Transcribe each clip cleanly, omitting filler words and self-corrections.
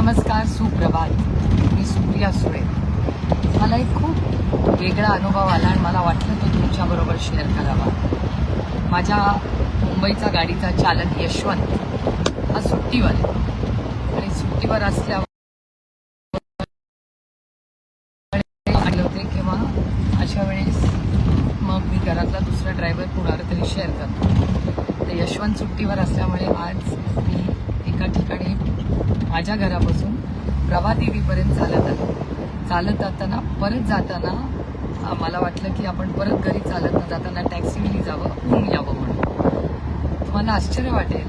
नमस्कार, सुप्रभात. मी सुप्रिया सुळे. मला एक खूप वेगळा अनुभव आला आणि मला वाटलं तो तुमच्याबरोबर शेअर करावा. माझ्या मुंबईचा गाडीचा चालक यशवंत हा सुट्टीवर आहे आणि सुट्टीवर असल्यावर आले होते किंवा अशा वेळेस मग मी घरातला दुसरा ड्रायव्हर कुणाला तरी शेअर करतो. तर यशवंत सुट्टीवर असल्यामुळे आज मी एका ठिकाणी माझ्या घरापासून प्रभादेवीपर्यंत चालत जाताना परत जाताना मला वाटलं की आपण परत घरी चालत न जाताना टॅक्सीने जावं, ऊन यावं म्हणून. तुम्हाला आश्चर्य वाटेल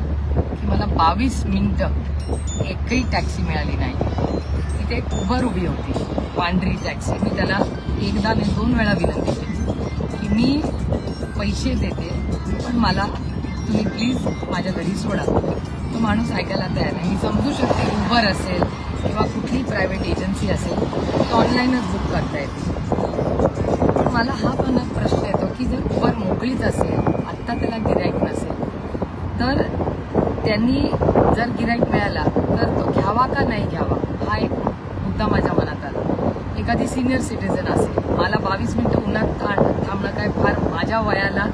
की मला 22 मिनिटं एकही टॅक्सी मिळाली नाही. तिथे एक उबर उभी होती, पांढरी टॅक्सी. मी त्याला एकदा नाही 2 वेळा विनंती केली की मी पैसे देते पण मला तुम्ही प्लीज माझ्या घरी सोडा. तो माणूस ऐकायला तयार नाही. मी समजू शकते उबर असेल किंवा कुठली प्रायव्हेट एजन्सी असेल ती ऑनलाईनच बुक करता येते. पण मला हा पण प्रश्न येतो की जर उबर मोकळीच असेल, आत्ता त्याला गिराईक नसेल, तर त्यांनी जर गिराईक मिळाला तर तो घ्यावा का नाही घ्यावा हा एक मुद्दा माझ्या मनात आला. एखादी सिनियर सिटीजन असेल, मला 22 मिनिटं उन्हात थांबणं काय फार माझ्या वयाला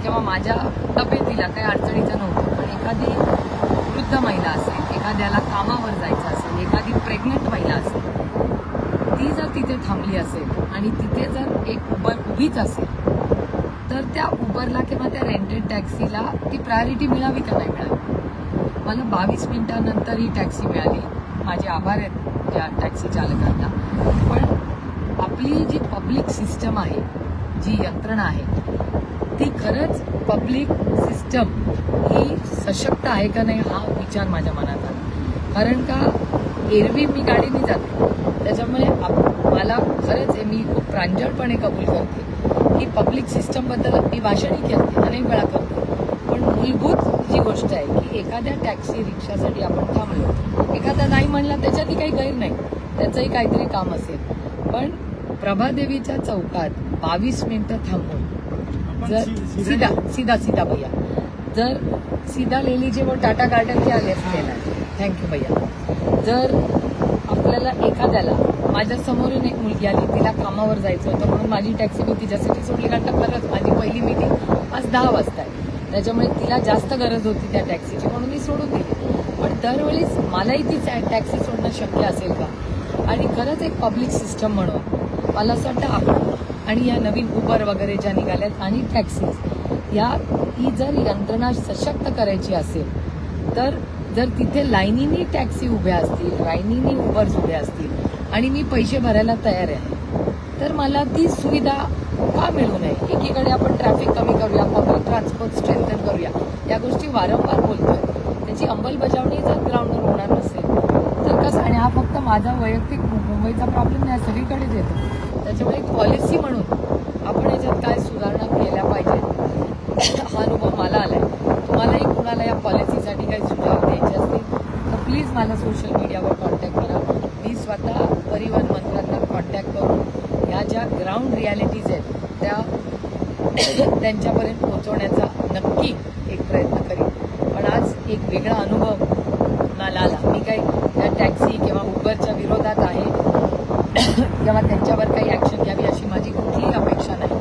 किंवा माझ्या तब्येतीला काही अडचणीचं नव्हतं. पण एखादी वृद्ध महिला असेल, एखाद्याला कामावर जायचं असेल, एखादी प्रेग्नंट महिला असेल, ती जर तिथे थांबली असेल आणि तिथे जर एक उबर उभीच असेल तर त्या उबरला किंवा त्या रेंटेड टॅक्सीला ती प्रायोरिटी मिळावी का नाही मिळावी. मला 22 मिनिटांनंतर ही टॅक्सी मिळाली. माझे आभार आहेत त्या टॅक्सी चालकांना. पण आपली जी पब्लिक सिस्टम आहे, जी यंत्रणा आहे, ती खरंच पब्लिक सिस्टम ही सशक्त आहे का नाही हा विचार माझ्या मनात आला. कारण का एरवी मी गाडीने जाते, त्याच्यामुळे मला खरंच मी खूप प्रांजळपणे कबूल करते की पब्लिक सिस्टमबद्दल मी भाषणही करते, अनेक वेळा करते. पण मूलभूत जी गोष्ट आहे की एखाद्या टॅक्सी रिक्षासाठी आपण थांबलो, एखादा नाही म्हणला त्याच्यातही काही गैर नाही, त्याचंही काहीतरी काम असेल. पण प्रभादेवीच्या चौकात 22 मिनिटं थांबून जर सीधा भैया, जर सीधा ले लीजिए वो टाटा गार्डन के आगे लेना है. थँक्यू भैया. जर आपल्याला एखाद्याला, माझ्या समोरून एक मुलगी आली, तिला कामावर जायचं होतं म्हणून माझी टॅक्सी मी तिच्यासाठी सोडली. कारण खरंच माझी पहिली मीटिंग आज 10 वाजता आहे, त्याच्यामुळे तिला जास्त गरज होती त्या टॅक्सीची म्हणून मी सोडून दिली. पण दरवेळेस मलाही ती टॅक्सी सोडणं शक्य असेल का. आणि खरंच एक पब्लिक सिस्टम म्हणून मला असं वाटतं आपण आणि या नवीन उबर वगैरे ज्या निघाल्यात आणि टॅक्सीज, ही जर यंत्रणा सशक्त करायची असेल तर जर तिथे लाईनीनी टॅक्सी उभ्या असतील, लाईनीनी उबर्स उभ्या असतील आणि मी पैसे भरायला तयार आहे, तर मला ती सुविधा का मिळू नये. एकीकडे आपण ट्रॅफिक कमी करूया, पब्लिक ट्रान्सपोर्ट स्ट्रेंथन करूया, या गोष्टी वारंवार बोलतोय. त्याची अंमलबजावणी जर ग्राउंडवर होणार नसेल तर कसं. आणि हा फक्त माझा वैयक्तिक मुंबईचा प्रॉब्लेम नाही, सगळीकडेच येतो. त्याच्यामुळे एक पॉलिसी म्हणून आपण याच्यात काय सुधारणा केल्या पाहिजेत हा अनुभव मला आलाय. तुम्हालाही कुणाला या पॉलिसीसाठी काही सुधार द्यायचे असतील तर प्लीज मला सोशल मीडियावर कॉन्टॅक्ट करा. मी स्वतः परिवहन मंत्र्यांना कॉन्टॅक्ट करून ह्या ज्या ग्राउंड रियालिटीज आहेत त्या त्यांच्यापर्यंत पोहोचवण्याचा नक्की एक प्रयत्न करीन. पण आज एक वेगळा अनुभव मला आला. मी काही त्या टॅक्सी किंवा उबरच्या विरोधात आहे किंवा त्यांच्यावर काही ॲक्शन घ्यावी अशी माझी कुठलीही अपेक्षा नाही.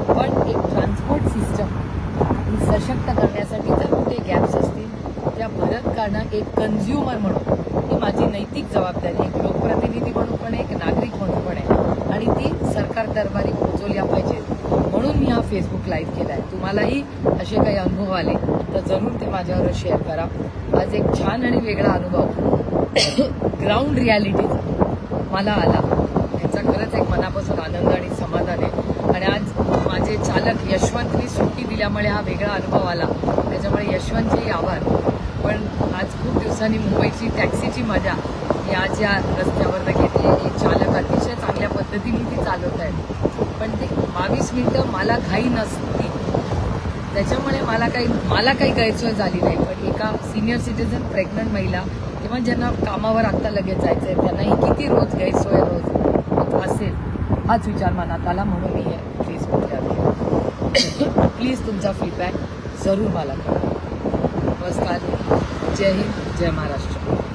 पण एक ट्रान्सपोर्ट सिस्टम ही सशक्त करण्यासाठी जर कुठे गॅप्स असतील त्या भरत काढणं एक कन्झ्युमर म्हणून ही माझी नैतिक जबाबदारी, एक लोकप्रतिनिधी म्हणून पण, एक नागरिक म्हणून पण आहे. आणि ती सरकार दरबारी पोहोचवल्या पाहिजेत म्हणून मी हा फेसबुक लाईव्ह केला आहे. तुम्हालाही असे काही अनुभव आले तर जरूर ते माझ्यावर शेअर करा. आज एक छान आणि वेगळा अनुभव ग्राउंड रियालिटीचा मला आला. याचा खरंच एक मनापासून आनंद आणि समाधान आहे. आणि आज माझे चालक यशवंतनी सुट्टी दिल्यामुळे हा वेगळा अनुभव आला, त्याच्यामुळे यशवंतचेही आभार. पण आज खूप दिवसांनी मुंबईची टॅक्सीची मजा मी आज या रस्त्यावर घेतली. एक चालक अतिशय चांगल्या पद्धतीने ती चालवत आहेत. पण ते 22 मिनिटं मला घाई नसती, त्याच्यामुळे मला काही गैरसोय झाली नाही. पण एका सिनियर सिटीजन, प्रेग्नंट महिला किंवा ज्यांना कामावर आत्ता लगेच जायचं आहे त्यांनाही किती रोज गैरसोय असेल हाच विचार मनात आला म्हणून मी हे फेसबुकला प्लीज तुमचा फीडबॅक जरूर मला करा. नमस्कार. जय हिंद, जय महाराष्ट्र.